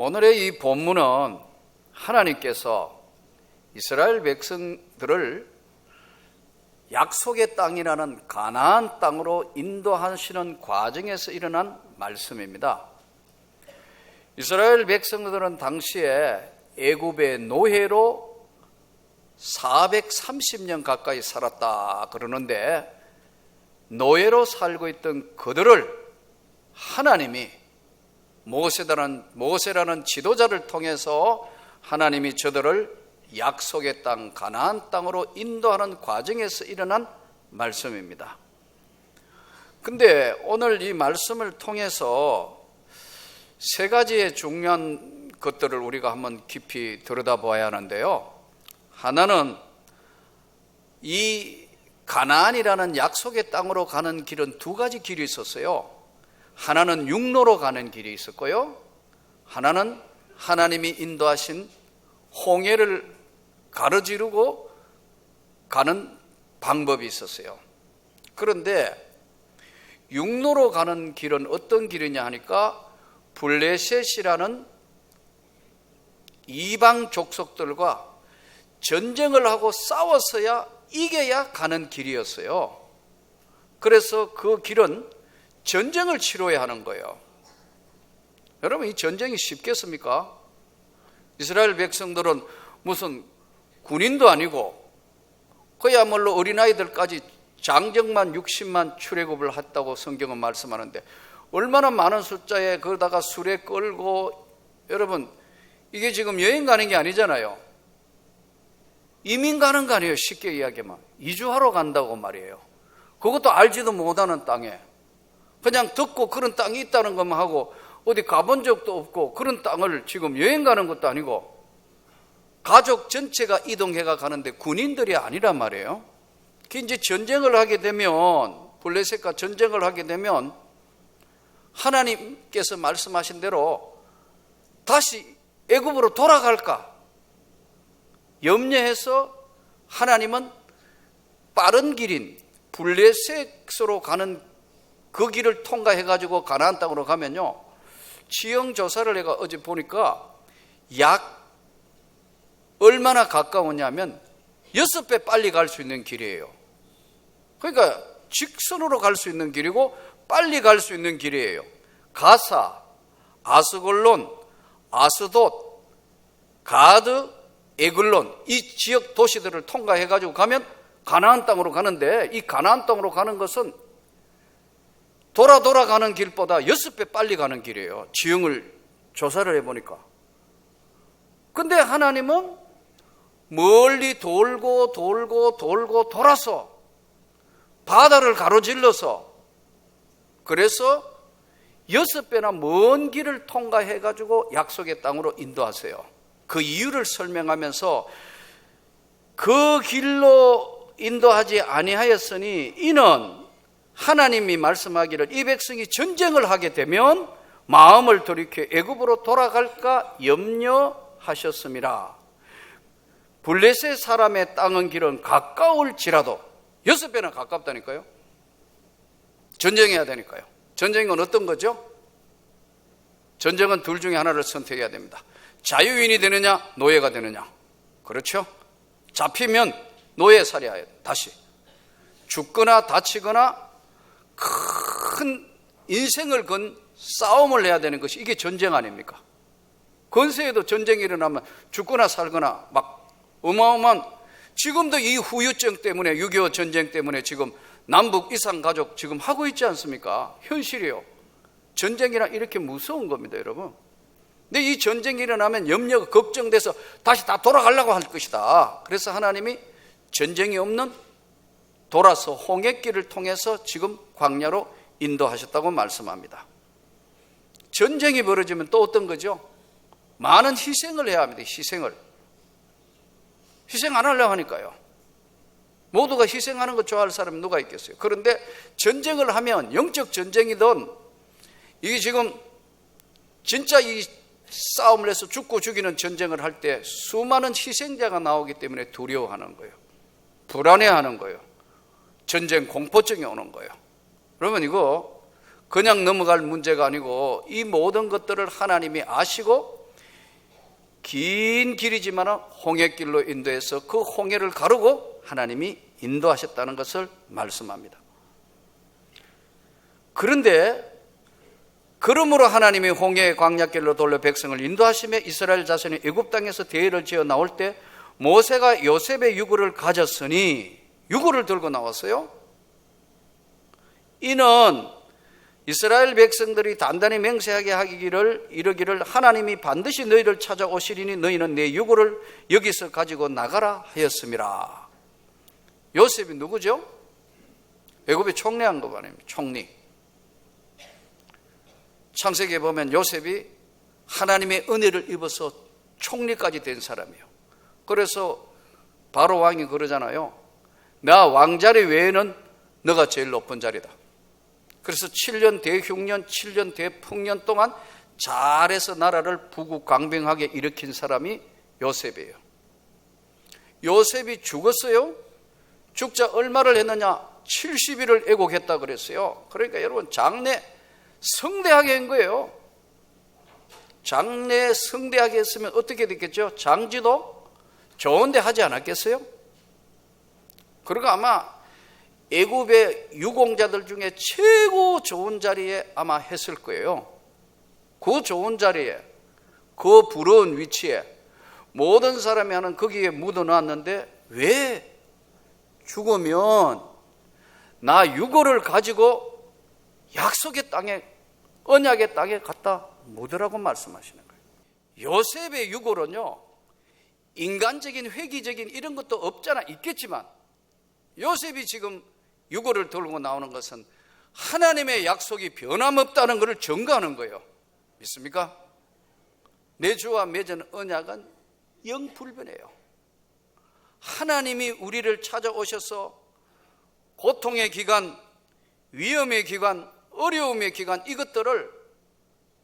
오늘의 이 본문은 하나님께서 이스라엘 백성들을 약속의 땅이라는 가나안 땅으로 인도하시는 과정에서 일어난 말씀입니다. 이스라엘 백성들은 당시에 애굽의 노예로 430년 가까이 살았다 그러는데, 노예로 살고 있던 그들을 하나님이 모세라는 지도자를 통해서 하나님이 저들을 약속의 땅 가나안 땅으로 인도하는 과정에서 일어난 말씀입니다. 근데 오늘 이 말씀을 통해서 세 가지의 중요한 것들을 우리가 한번 깊이 들여다봐야 하는데요. 하나는 이 가나안이라는 약속의 땅으로 가는 길은 두 가지 길이 있었어요. 하나는 육로로 가는 길이 있었고요, 하나는 하나님이 인도하신 홍해를 가로지르고 가는 방법이 있었어요. 그런데 육로로 가는 길은 어떤 길이냐 하니까 블레셋이라는 이방 족속들과 전쟁을 하고 싸워서야 이겨야 가는 길이었어요. 그래서 그 길은 전쟁을 치러야 하는 거예요. 여러분, 이 전쟁이 쉽겠습니까? 이스라엘 백성들은 무슨 군인도 아니고 그야말로 어린아이들까지 장정만 60만 출애굽을 했다고 성경은 말씀하는데, 얼마나 많은 숫자에 그러다가 수레 끌고, 여러분 이게 지금 여행 가는 게 아니잖아요. 이민 가는 거 아니에요. 쉽게 이야기하면 이주하러 간다고 말이에요. 그것도 알지도 못하는 땅에 그냥 듣고 그런 땅이 있다는 것만 하고 어디 가본 적도 없고 그런 땅을 지금 여행 가는 것도 아니고 가족 전체가 이동해가 가는데 군인들이 아니란 말이에요. 이제 전쟁을 하게 되면, 블레셋과 전쟁을 하게 되면 하나님께서 말씀하신 대로 다시 애굽으로 돌아갈까 염려해서 하나님은 빠른 길인 블레셋으로 가는 그 길을 통과해가지고 가나안 땅으로 가면요, 지형조사를 내가 어제 보니까 약 얼마나 가까우냐면 6배 빨리 갈 수 있는 길이에요. 그러니까 직선으로 갈 수 있는 길이고 빨리 갈 수 있는 길이에요. 가사, 아스골론, 아스돗, 가드, 에글론, 이 지역 도시들을 통과해가지고 가면 가나안 땅으로 가는데, 이 가나안 땅으로 가는 것은 돌아가는 길보다 6배 빨리 가는 길이에요. 지형을 조사를 해보니까. 근데 하나님은 멀리 돌고 돌아서 바다를 가로질러서, 그래서 6배나 먼 길을 통과해가지고 약속의 땅으로 인도하세요. 그 이유를 설명하면서 그 길로 인도하지 아니하였으니 이는 하나님이 말씀하기를 이 백성이 전쟁을 하게 되면 마음을 돌이켜 애굽으로 돌아갈까 염려하셨음이라. 블레셋 사람의 땅은 길은 가까울지라도 6배나 가깝다니까요. 전쟁해야 되니까요. 전쟁은 어떤 거죠? 전쟁은 둘 중에 하나를 선택해야 됩니다. 자유인이 되느냐 노예가 되느냐. 그렇죠? 잡히면 노예 살해야 다시 죽거나 다치거나 큰 인생을 건 싸움을 해야 되는 것이 이게 전쟁 아닙니까? 건세에도 전쟁이 일어나면 죽거나 살거나 막 어마어마한, 지금도 이 후유증 때문에 6.25 전쟁 때문에 지금 남북 이산가족 지금 하고 있지 않습니까? 현실이요. 전쟁이라 이렇게 무서운 겁니다, 여러분. 근데 이 전쟁이 일어나면 염려가 걱정돼서 다시 다 돌아가려고 할 것이다. 그래서 하나님이 전쟁이 없는 돌아서 홍해길을 통해서 지금 광야로 인도하셨다고 말씀합니다. 전쟁이 벌어지면 또 어떤 거죠? 많은 희생을 해야 합니다. 희생 안 하려고 하니까요. 모두가 희생하는 거 좋아할 사람이 누가 있겠어요? 그런데 전쟁을 하면 영적 전쟁이든 이게 지금 진짜 이 싸움을 해서 죽고 죽이는 전쟁을 할 때 수많은 희생자가 나오기 때문에 두려워하는 거예요. 불안해하는 거예요. 전쟁 공포증이 오는 거예요. 그러면 이거 그냥 넘어갈 문제가 아니고 이 모든 것들을 하나님이 아시고 긴 길이지만 홍해길로 인도해서 그 홍해를 가르고 하나님이 인도하셨다는 것을 말씀합니다. 그런데 그러므로 하나님이 홍해의 광야길로 돌려 백성을 인도하시며 이스라엘 자손이 애굽 땅에서 대회를 지어 나올 때 모세가 요셉의 유구를 가졌으니, 유구를 들고 나왔어요. 이는 이스라엘 백성들이 단단히 맹세하게 하기를 이르기를 하나님이 반드시 너희를 찾아오시리니 너희는 내 유구를 여기서 가지고 나가라 하였음이라. 요셉이 누구죠? 애굽의 총리한 것 아닙니까? 총리. 창세기에 보면 요셉이 하나님의 은혜를 입어서 총리까지 된 사람이에요. 그래서 바로 왕이 그러잖아요. 나 왕자리 외에는 너가 제일 높은 자리다. 그래서 7년 대흉년, 7년 대풍년 동안 잘해서 나라를 부국강병하게 일으킨 사람이 요셉이에요. 요셉이 죽었어요. 죽자 얼마를 했느냐? 70일을 애곡했다 그랬어요. 그러니까 여러분, 장례 성대하게 한 거예요. 장례 성대하게 했으면 어떻게 됐겠죠? 장지도 좋은데 하지 않았겠어요? 그리고 아마 애굽의 유공자들 중에 최고 좋은 자리에 아마 했을 거예요. 그 좋은 자리에, 그 부러운 위치에 모든 사람이 하는 거기에 묻어놨는데 왜 죽으면 나 유고를 가지고 약속의 땅에, 언약의 땅에 갖다 묻으라고 말씀하시는 거예요. 요셉의 유고는요, 인간적인 회기적인 이런 것도 없잖아. 있겠지만 요셉이 지금 유고를 들고 나오는 것은 하나님의 약속이 변함없다는 것을 증거하는 거예요. 믿습니까? 내 주와 맺은 언약은 영불변해요. 하나님이 우리를 찾아오셔서 고통의 기간, 위험의 기간, 어려움의 기간, 이것들을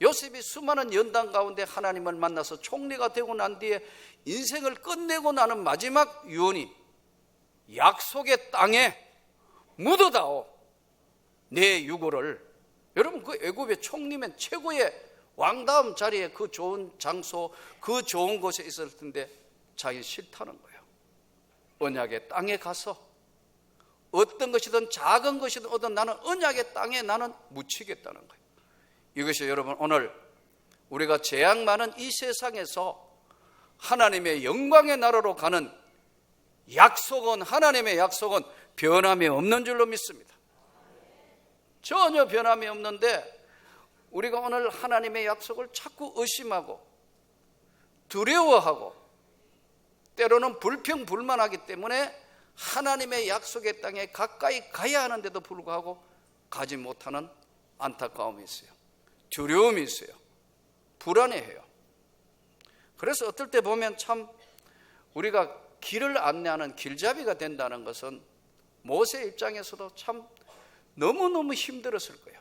요셉이 수많은 연단 가운데 하나님을 만나서 총리가 되고 난 뒤에 인생을 끝내고 나는 마지막 유언이 약속의 땅에 묻어다오 내 유고를. 여러분, 그 애굽의 총리면 최고의 왕다움 자리에 그 좋은 장소, 그 좋은 곳에 있을 텐데 자기 싫다는 거예요. 언약의 땅에 가서 어떤 것이든 작은 것이든 어떤 나는 언약의 땅에 나는 묻히겠다는 거예요. 이것이 여러분, 오늘 우리가 재앙 많은 이 세상에서 하나님의 영광의 나라로 가는 약속은, 하나님의 약속은 변함이 없는 줄로 믿습니다. 전혀 변함이 없는데 우리가 오늘 하나님의 약속을 자꾸 의심하고 두려워하고 때로는 불평불만하기 때문에 하나님의 약속의 땅에 가까이 가야 하는데도 불구하고 가지 못하는 안타까움이 있어요. 두려움이 있어요. 불안해해요. 그래서 어떨 때 보면 참 우리가 길을 안내하는 길잡이가 된다는 것은 모세 입장에서도 참 너무너무 힘들었을 거예요.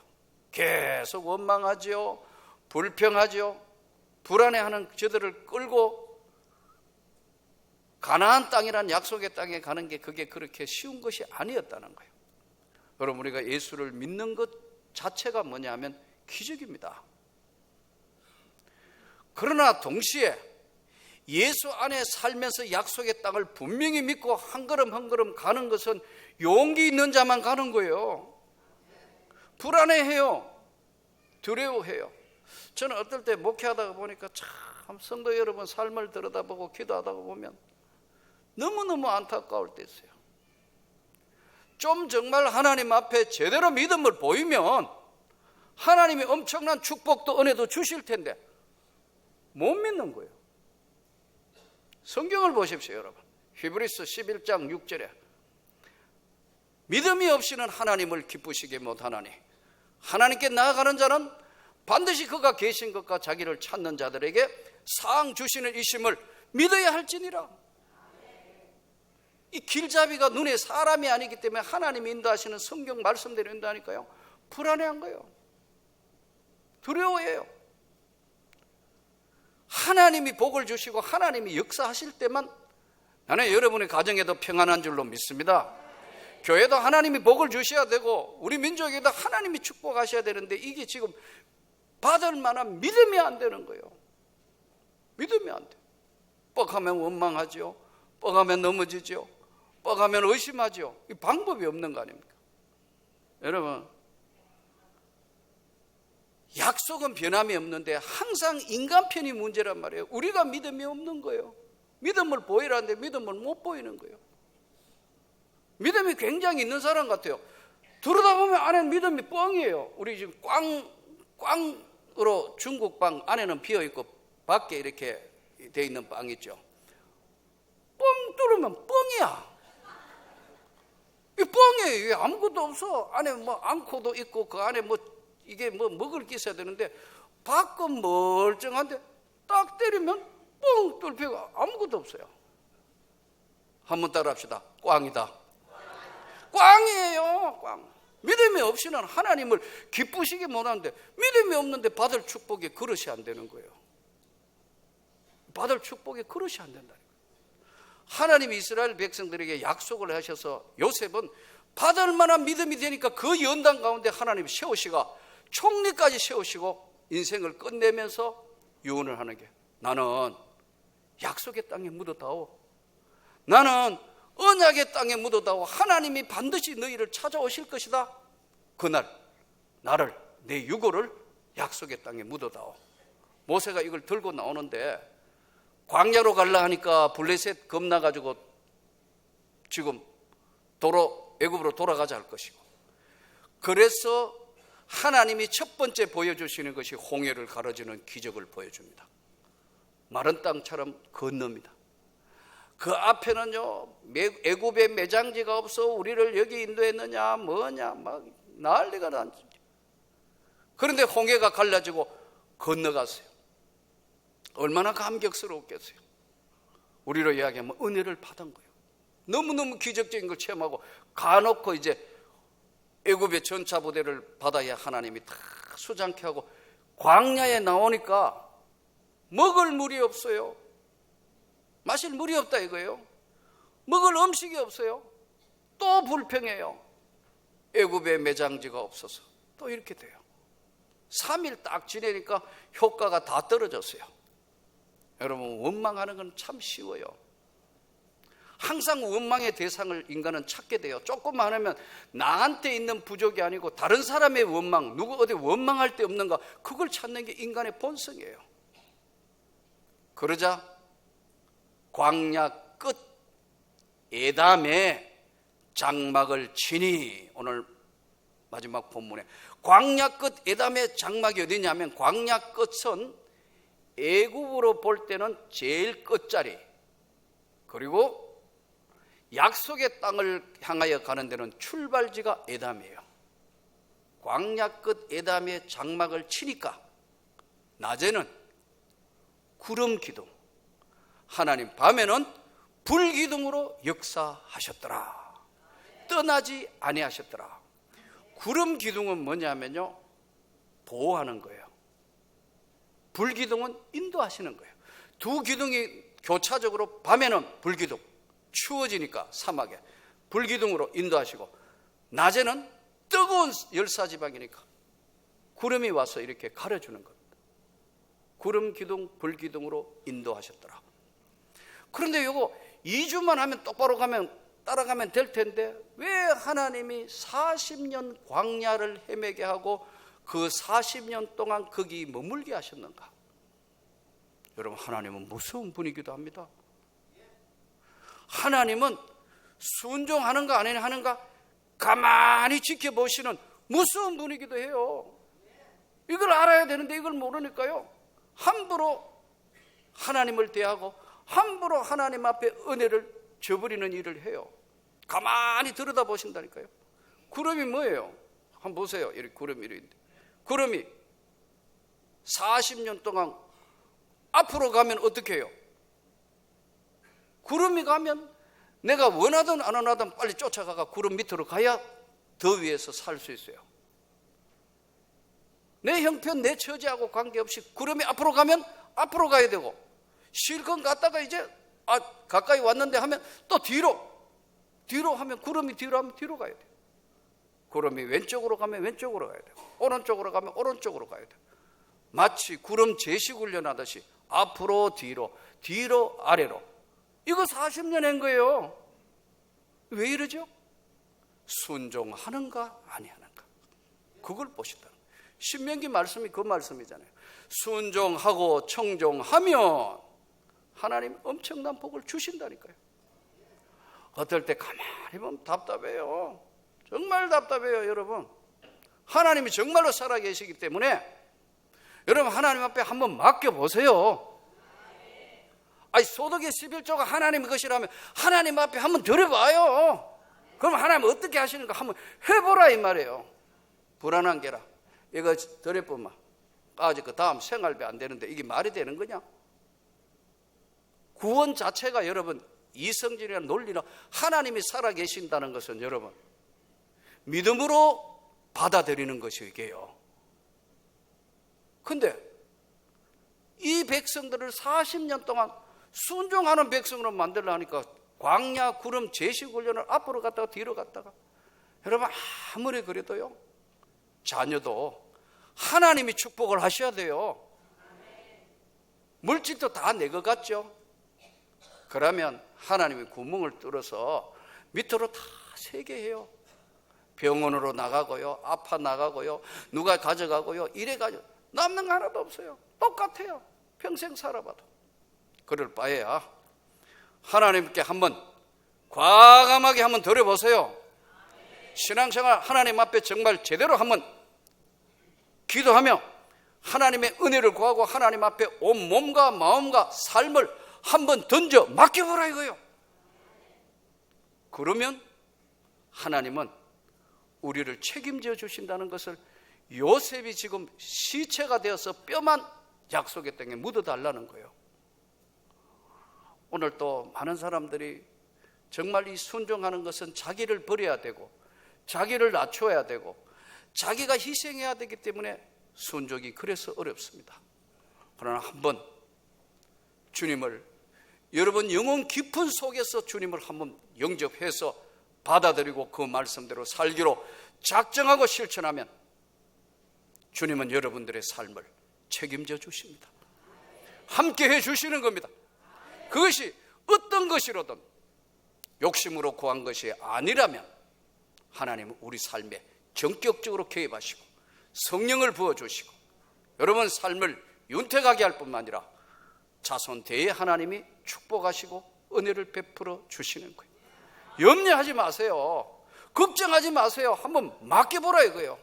계속 원망하지요, 불평하지요, 불안해하는 저들을 끌고 가나안 땅이란 약속의 땅에 가는 게 그게 그렇게 쉬운 것이 아니었다는 거예요. 여러분, 우리가 예수를 믿는 것 자체가 뭐냐면 기적입니다. 그러나 동시에 예수 안에 살면서 약속의 땅을 분명히 믿고 한 걸음 한 걸음 가는 것은 용기 있는 자만 가는 거예요. 불안해해요. 두려워해요. 저는 어떨 때 목회하다가 보니까 참 성도 여러분 삶을 들여다보고 기도하다가 보면 너무너무 안타까울 때 있어요. 좀 정말 하나님 앞에 제대로 믿음을 보이면 하나님이 엄청난 축복도 은혜도 주실 텐데 못 믿는 거예요. 성경을 보십시오, 여러분. 히브리서 11장 6절에 믿음이 없이는 하나님을 기쁘시게 못하나니 하나님께 나아가는 자는 반드시 그가 계신 것과 자기를 찾는 자들에게 상 주시는 이심을 믿어야 할지니라. 이 길잡이가 눈에 사람이 아니기 때문에 하나님이 인도하시는 성경 말씀대로 인도하니까요, 불안해한 거예요. 두려워해요. 하나님이 복을 주시고 하나님이 역사하실 때만 나는 여러분의 가정에도 평안한 줄로 믿습니다. 교회도 하나님이 복을 주셔야 되고 우리 민족에도 하나님이 축복하셔야 되는데 이게 지금 받을 만한 믿음이 안 되는 거예요. 믿음이 안 돼. 뻑하면 원망하죠. 뻑하면 넘어지죠. 뻑하면 의심하죠. 이 방법이 없는 거 아닙니까? 여러분, 약속은 변함이 없는데 항상 인간 편이 문제란 말이에요. 우리가 믿음이 없는 거예요. 믿음을 보이라는데 믿음을 못 보이는 거예요. 믿음이 굉장히 있는 사람 같아요. 들여다보면 안에는 믿음이 뻥이에요. 우리 지금 꽝으로 중국 빵 안에는 비어있고 밖에 이렇게 돼 있는 빵 있죠. 뻥 뚫으면 뻥이야. 이 뻥이에요. 이게 아무것도 없어. 안에 뭐 앙코도 있고 그 안에 뭐 이게 뭐 먹을 게 있어야 되는데 밖은 멀쩡한데 딱 때리면 뻥 뚫히고 아무것도 없어요. 한번 따라합시다. 꽝이다. 꽝이에요. 꽝. 믿음이 없이는 하나님을 기쁘시게 못하는데, 믿음이 없는데 받을 축복의 그릇이 안 되는 거예요. 받을 축복의 그릇이 안 된다는 거예요. 하나님이 이스라엘 백성들에게 약속을 하셔서 요셉은 받을 만한 믿음이 되니까 그 연단 가운데 하나님이 세우시가 총리까지 세우시고 인생을 끝내면서 유언을 하는 게, 나는 약속의 땅에 묻어다오. 나는 언약의 땅에 묻어다오. 하나님이 반드시 너희를 찾아오실 것이다. 그날 나를, 내 유고를 약속의 땅에 묻어다오. 모세가 이걸 들고 나오는데 광야로 가려 하니까 블레셋 겁나가지고 지금 애굽으로 돌아가자 할 것이고, 그래서 하나님이 첫 번째 보여주시는 것이 홍해를 가로지는 기적을 보여줍니다. 마른 땅처럼 건넙니다. 그 앞에는요, 애굽의 매장지가 없어 우리를 여기 인도했느냐 뭐냐 막 난리가 났죠. 그런데 홍해가 갈라지고 건너갔어요. 얼마나 감격스러웠겠어요. 우리로 이야기하면 은혜를 받은 거예요. 너무너무 기적적인 걸 체험하고 가놓고 이제 애굽의 전차 부대를 바다에 하나님이 다 수장케 하고 광야에 나오니까 먹을 물이 없어요. 마실 물이 없다 이거예요. 먹을 음식이 없어요. 또 불평해요. 애굽의 매장지가 없어서 또 이렇게 돼요. 3일 딱 지내니까 효과가 다 떨어졌어요. 여러분, 원망하는 건 참 쉬워요. 항상 원망의 대상을 인간은 찾게 돼요. 조금만 하면 나한테 있는 부족이 아니고 다른 사람의 원망, 누구 어디 원망할 데 없는가, 그걸 찾는 게 인간의 본성이에요. 그러자 광야 끝 에담에 장막을 치니, 오늘 마지막 본문에 광야 끝 에담의 장막이 어디냐면, 광야 끝은 애굽으로 볼 때는 제일 끝자리, 그리고 약속의 땅을 향하여 가는 데는 출발지가 에담이에요. 광야 끝 에담의 장막을 치니까 낮에는 구름 기둥, 하나님 밤에는 불 기둥으로 역사하셨더라. 떠나지 아니하셨더라. 구름 기둥은 뭐냐면요, 보호하는 거예요. 불 기둥은 인도하시는 거예요. 두 기둥이 교차적으로, 밤에는 불 기둥, 추워지니까 사막에 불 기둥으로 인도하시고, 낮에는 뜨거운 열사지방이니까 구름이 와서 이렇게 가려주는 겁니다. 구름 기둥, 불 기둥으로 인도하셨더라. 그런데 이거 2주만 하면 똑바로 따라가면 될 텐데, 왜 하나님이 40년 광야를 헤매게 하고 그 40년 동안 거기 머물게 하셨는가? 여러분, 하나님은 무서운 분이기도 합니다. 하나님은 순종하는가 안 하는가 가만히 지켜보시는 무서운 분이기도 해요. 이걸 알아야 되는데 이걸 모르니까요, 함부로 하나님을 대하고 함부로 하나님 앞에 은혜를 저버리는 일을 해요. 가만히 들여다보신다니까요. 구름이 뭐예요? 한번 보세요. 이렇게 구름이 이런데, 구름이 40년 동안 앞으로 가면 어떻게 해요? 구름이 가면 내가 원하든 안 원하든 빨리 쫓아가가 구름 밑으로 가야 더위에서 살 수 있어요. 내 형편, 내 처지하고 관계없이 구름이 앞으로 가면 앞으로 가야 되고, 실컷 갔다가 이제 가까이 왔는데 하면 또 뒤로 하면, 구름이 뒤로 하면 뒤로 가야 돼요. 구름이 왼쪽으로 가면 왼쪽으로 가야 되고, 오른쪽으로 가면 오른쪽으로 가야 돼요. 마치 구름 제식 훈련하듯이 앞으로 뒤로 뒤로 아래로. 이거 40년 한 거예요. 왜 이러죠? 순종하는가 아니하는가, 그걸 보시다. 신명기 말씀이 그 말씀이잖아요. 순종하고 청종하면 하나님 엄청난 복을 주신다니까요. 어떨 때 가만히 보면 답답해요. 정말 답답해요. 여러분, 하나님이 정말로 살아계시기 때문에 여러분 하나님 앞에 한번 맡겨보세요. 아니, 소득의 11조가 하나님의 것이라면 하나님 앞에 한번 드려봐요. 그럼 하나님 어떻게 하시는가 한번 해보라 이 말이에요. 불안한 게라 이거 드려보면 아직 그 다음 생활비 안 되는데 이게 말이 되는 거냐? 구원 자체가 여러분 이성질이나 논리나 하나님이 살아계신다는 것은 여러분 믿음으로 받아들이는 것이게요. 근데 이 백성들을 40년 동안 순종하는 백성으로 만들려 하니까 광야 구름 제시훈련을 앞으로 갔다가 뒤로 갔다가, 여러분 아무리 그래도요 자녀도 하나님이 축복을 하셔야 돼요. 물질도 다 내 것 같죠? 그러면 하나님이 구멍을 뚫어서 밑으로 다 새게 해요. 병원으로 나가고요, 아파 나가고요, 누가 가져가고요, 이래가지고 남는 거 하나도 없어요. 똑같아요. 평생 살아봐도. 그럴 바에야 하나님께 한번 과감하게 한번 드려보세요. 신앙생활 하나님 앞에 정말 제대로 한번 기도하며 하나님의 은혜를 구하고 하나님 앞에 온 몸과 마음과 삶을 한번 던져 맡겨보라 이거예요. 그러면 하나님은 우리를 책임져 주신다는 것을, 요셉이 지금 시체가 되어서 뼈만 약속의 땅에 묻어달라는 거예요. 오늘 또 많은 사람들이 정말 이 순종하는 것은 자기를 버려야 되고 자기를 낮춰야 되고 자기가 희생해야 되기 때문에 순종이 그래서 어렵습니다. 그러나 한번 주님을, 여러분 영혼 깊은 속에서 주님을 한번 영접해서 받아들이고 그 말씀대로 살기로 작정하고 실천하면 주님은 여러분들의 삶을 책임져 주십니다. 함께 해 주시는 겁니다. 그것이 어떤 것이로든 욕심으로 구한 것이 아니라면 하나님은 우리 삶에 전격적으로 개입하시고 성령을 부어주시고 여러분 삶을 윤택하게 할 뿐만 아니라 자손 대에 하나님이 축복하시고 은혜를 베풀어 주시는 거예요. 염려하지 마세요. 걱정하지 마세요. 한번 맡겨보라 이거예요.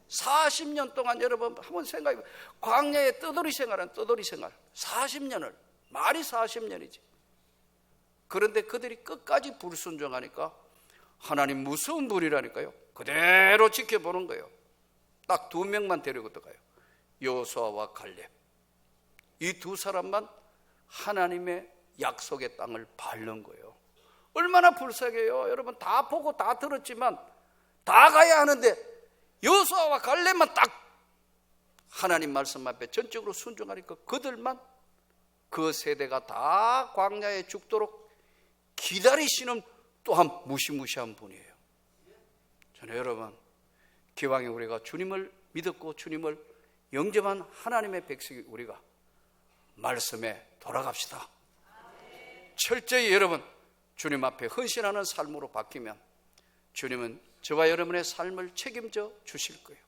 40년 동안 여러분 한번 생각해보세요. 광야의 떠돌이 생활은 떠돌이 생활 40년을, 말이 40년이지. 그런데 그들이 끝까지 불순종하니까 하나님 무서운 불이라니까요. 그대로 지켜보는 거예요. 딱 2명만 데리고 들어가요. 여호수아와 갈렙. 이 2사람만 하나님의 약속의 땅을 밟는 거예요. 얼마나 불쌍해요. 여러분 다 보고 다 들었지만 다 가야 하는데 여호수아와 갈렙만 딱 하나님 말씀 앞에 전적으로 순종하니까 그들만, 그 세대가 다 광야에 죽도록 기다리시는 또한 무시무시한 분이에요. 저는 여러분 기왕에 우리가 주님을 믿었고 주님을 영접한 하나님의 백성이 우리가 말씀에 돌아갑시다. 철저히 여러분 주님 앞에 헌신하는 삶으로 바뀌면 주님은 저와 여러분의 삶을 책임져 주실 거예요.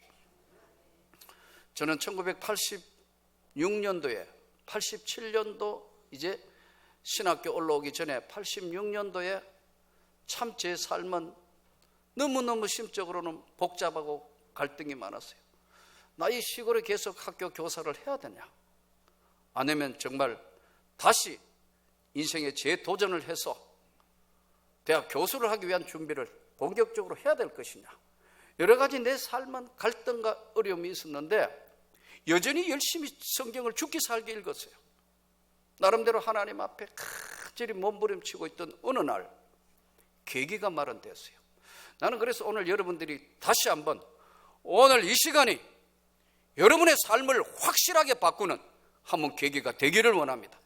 저는 1986년도에 87년도 이제 신학교 올라오기 전에 86년도에 참 제 삶은 너무너무 심적으로는 복잡하고 갈등이 많았어요. 나 이 시골에 계속 학교 교사를 해야 되냐, 아니면 정말 다시 인생에 재도전을 해서 대학 교수를 하기 위한 준비를 본격적으로 해야 될 것이냐, 여러 가지 내 삶은 갈등과 어려움이 있었는데 여전히 열심히 성경을 죽기 살기 읽었어요. 나름대로 하나님 앞에 간절히 몸부림치고 있던 어느 날 계기가 마련되었어요. 나는 그래서 오늘 여러분들이 다시 한번 오늘 이 시간이 여러분의 삶을 확실하게 바꾸는 한번 계기가 되기를 원합니다.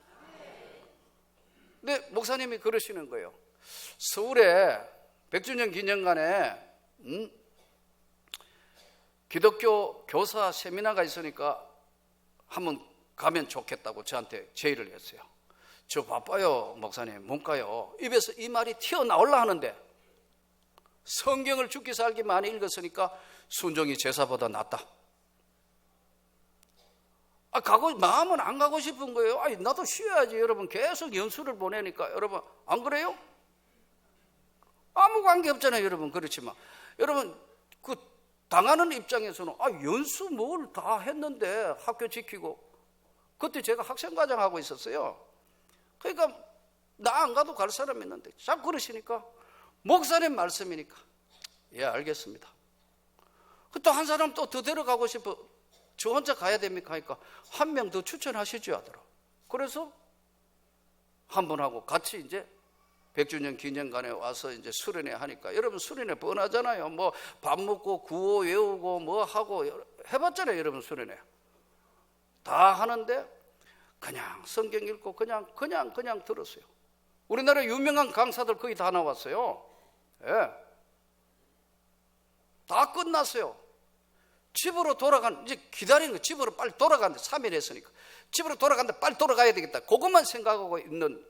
근데 목사님이 그러시는 거예요. 서울에 100주년 기념관에 기독교 교사 세미나가 있으니까 한번 가면 좋겠다고 저한테 제의를 했어요. 저 바빠요 목사님 뭔가요? 입에서 이 말이 튀어나올라 하는데 성경을 죽기 살기 많이 읽었으니까 순종이 제사보다 낫다. 마음은 안 가고 싶은 거예요. 나도 쉬어야지. 여러분 계속 연수를 보내니까. 여러분 안 그래요? 아무 관계 없잖아요. 여러분 그렇지만 여러분 그 당하는 입장에서는 연수 뭘 다 했는데 학교 지키고. 그때 제가 학생과장 하고 있었어요. 그러니까 나 안 가도 갈 사람 있는데 자꾸 그러시니까 목사님 말씀이니까 예 알겠습니다. 또 한 사람 또 더 데려가고 싶어. 저 혼자 가야 됩니까? 하니까 한 명 더 추천하시죠 하더라. 그래서 한 분하고 같이 이제 100주년 기념관에 와서 이제 수련회 하니까 여러분 수련회 뻔하잖아요. 뭐 밥 먹고 구호 외우고 뭐 하고 해봤잖아요. 여러분 수련회 다 하는데 그냥 성경 읽고 그냥 들었어요. 우리나라 유명한 강사들 거의 다 나왔어요. 예. 다 끝났어요. 집으로 이제 기다리는 거 집으로 빨리 돌아가는데 3일 했으니까 집으로 돌아가는데 빨리 돌아가야 되겠다. 그것만 생각하고 있는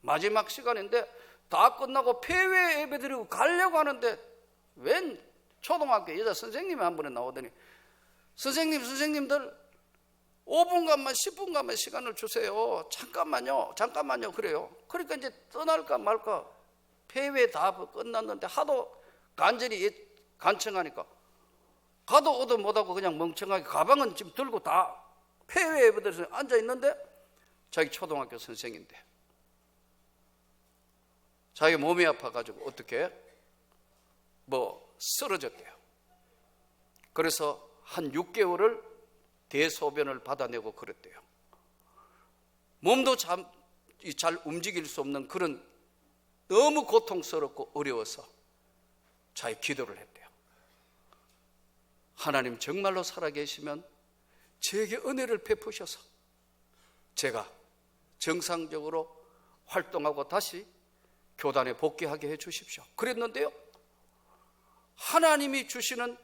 마지막 시간인데 다 끝나고 폐회 예배 드리고 가려고 하는데 웬 초등학교 여자 선생님이 한 분에 나오더니 선생님들 5분간만 10분간만 시간을 주세요. 잠깐만요 그래요. 그러니까 이제 떠날까 말까 폐회 다 끝났는데 하도 간절히 간청하니까 가도 오도 못하고 그냥 멍청하게 가방은 지금 들고 다 폐회 예배드려서 앉아있는데 자기 초등학교 선생인데 자기 몸이 아파가지고 어떻게 쓰러졌대요. 그래서 한 6개월을 대소변을 받아내고 그랬대요. 몸도 잘 움직일 수 없는 그런 너무 고통스럽고 어려워서 자기 기도를 했대요. 하나님 정말로 살아계시면 제게 은혜를 베푸셔서 제가 정상적으로 활동하고 다시 교단에 복귀하게 해 주십시오. 그랬는데요, 하나님이 주시는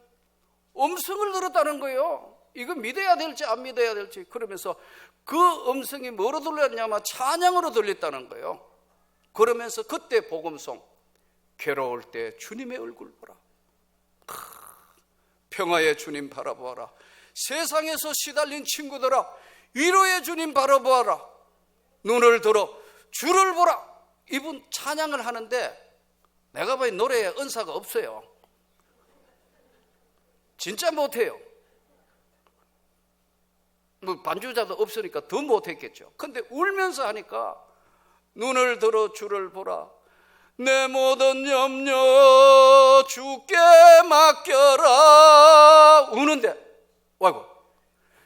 음성을 들었다는 거예요. 이거 믿어야 될지 안 믿어야 될지. 그러면서 그 음성이 뭐로 들렸냐면 찬양으로 들렸다는 거예요. 그러면서 그때 복음송, 괴로울 때 주님의 얼굴 보라, 평화의 주님 바라보아라, 세상에서 시달린 친구들아 위로의 주님 바라보아라, 눈을 들어 주를 보라. 이분 찬양을 하는데 내가 보기엔 노래에 은사가 없어요. 진짜 못해요. 반주자도 없으니까 더 못했겠죠. 근데 울면서 하니까 눈을 들어 주를 보라, 내 모든 염려 주께 맡겨라. 우는데 아이고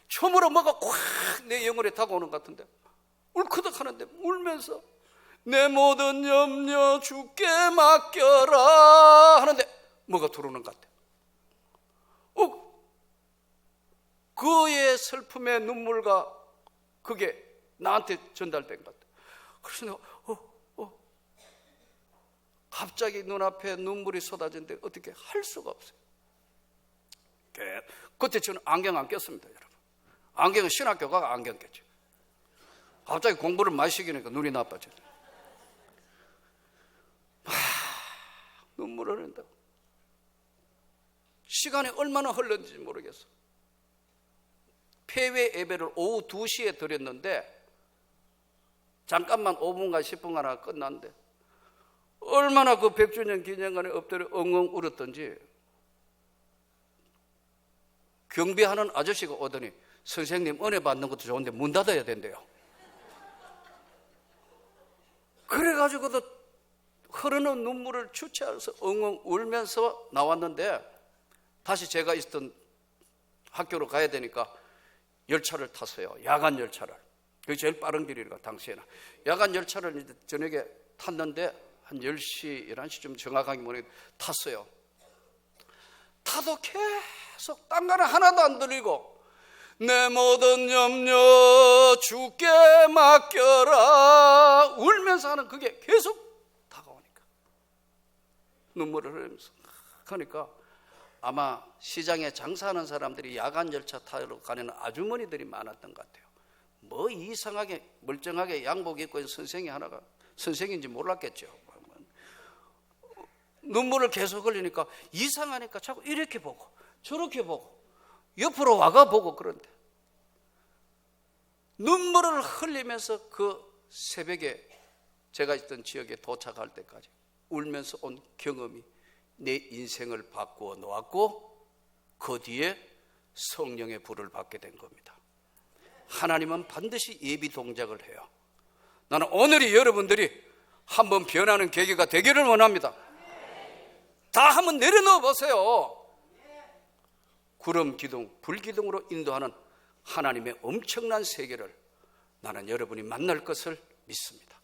처음으로 뭐가 콱 내 영혼에 다가오는 것 같은데 울크덕 하는데 울면서 내 모든 염려 주께 맡겨라 하는데 뭐가 들어오는 것 같아요. 그의 슬픔의 눈물과 그게 나한테 전달된 것 같아요. 그래서 내가 갑자기 눈앞에 눈물이 쏟아지는데 어떻게 할 수가 없어요. 그때 저는 안경 안 꼈습니다, 여러분. 안경은 신학교 가서 안경 꼈죠. 갑자기 공부를 많이 시키니까 눈이 나빠져요. 눈물을 흘린다고. 시간이 얼마나 흘렀는지 모르겠어. 폐회 예배를 오후 2시에 드렸는데 잠깐만 5분간 10분간 하나 끝났는데 얼마나 그 100주년 기념관에 엎드려 엉엉 울었던지 경비하는 아저씨가 오더니 선생님 은혜 받는 것도 좋은데 문 닫아야 된대요. 그래가지고도 흐르는 눈물을 주체해서 엉엉 울면서 나왔는데 다시 제가 있던 학교로 가야 되니까 열차를 탔어요. 야간 열차를. 그게 제일 빠른 길이니까 당시에는. 야간 열차를 이제 저녁에 탔는데 한 10시, 11시쯤 정확하게 모르겠는데 탔어요. 타도 계속 딴 거는 하나도 안 들리고 내 모든 염려 주께 맡겨라 울면서 하는 그게 계속 다가오니까 눈물을 흘리면서 그러니까 아마 시장에 장사하는 사람들이 야간 열차 타러 가는 아주머니들이 많았던 것 같아요. 뭐 이상하게 멀쩡하게 양복 입고 있는 선생이 하나가 선생인지 몰랐겠죠. 눈물을 계속 흘리니까 이상하니까 자꾸 이렇게 보고 저렇게 보고 옆으로 와가 보고. 그런데 눈물을 흘리면서 그 새벽에 제가 있던 지역에 도착할 때까지 울면서 온 경험이 내 인생을 바꾸어 놓았고, 그 뒤에 성령의 불을 받게 된 겁니다. 하나님은 반드시 예비 동작을 해요. 나는 오늘이 여러분들이 한번 변하는 계기가 되기를 원합니다. 다 한번 내려놓아 보세요. 구름 기둥, 불 기둥으로 인도하는 하나님의 엄청난 세계를 나는 여러분이 만날 것을 믿습니다.